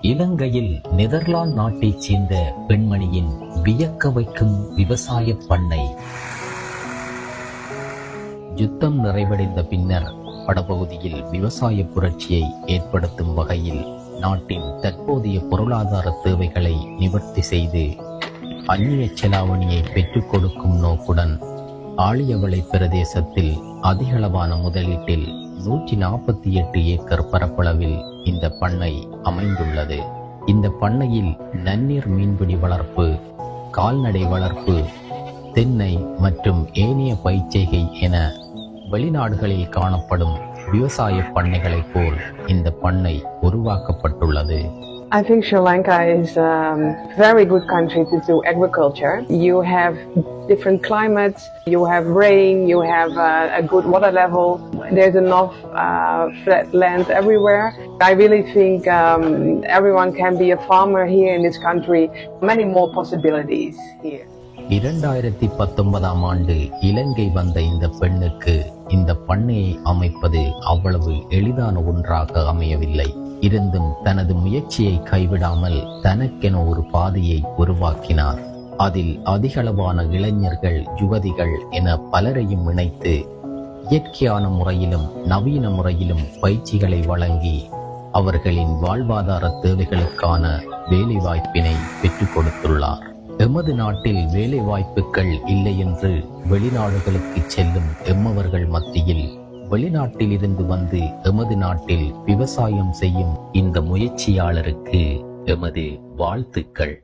இலங்கையில் நெதர்லாந்து நாட்டைச் சேர்ந்த பெண்மணியின் வியக்க வைக்கும் விவசாய பண்ணை. யுத்தம் நிறைவடைந்த பின்னர் வடபகுதியில் விவசாய புரட்சியை ஏற்படுத்தும் வகையில் நாட்டின் தற்போதைய பொருளாதார தேவைகளை நிவர்த்தி செய்து அந்நிய செலாவணியை பெற்றுக் கொடுக்கும் நோக்குடன் ஆழியவளை பிரதேசத்தில் அதிகளவான முதலீட்டில் 148 ஏக்கர் பரப்பளவில் இந்த பண்ணை அமைந்துள்ளது. இந்த பண்ணையில் நன்னீர் மீன்பிடி வளர்ப்பு, கால்நடை வளர்ப்பு, தென்னை மற்றும் ஏனைய பயிர்ச்செய்கை என வெளிநாடுகளில் காணப்படும் விவசாய பண்ணைகளைப் போல் இந்த பண்ணை உருவாக்கப்பட்டுள்ளது. I think Sri Lanka is a very good country to do agriculture. You have different climates, you have rain, you have a good water level. There's enough flat land everywhere. I really think everyone can be a farmer here in this country. Many more possibilities here. 2019ஆம் ஆண்டு இலங்கை வந்த இந்த பெண்ணுக்கு இந்த பண்ணையை அமைப்பது அவ்வளவு எளிதான ஒன்றாக அமையவில்லை. இருந்தும் தனது முயற்சியை கைவிடாமல் தனக்கென ஒரு பாதையை உருவாக்கினார். அதில் அதிகளவான இளைஞர்கள், யுவதிகள் என பலரையும் இணைத்து இயற்கையான முறையிலும் நவீன முறையிலும் பயிற்சிகளை வழங்கி அவர்களின் வாழ்வாதார தேவைகளுக்கான வேலைவாய்ப்பினை பெற்றுக் கொடுத்துள்ளார். எமது நாட்டில் வேலை வாய்ப்புகள் இல்லை என்று வெளிநாடுகளுக்கு செல்லும் எம்மவர்கள் மத்தியில் வெளிநாட்டில் இருந்து வந்து எமது நாட்டில் விவசாயம் செய்யும் இந்த முயற்சியாளருக்கு எமது வாழ்த்துக்கள்.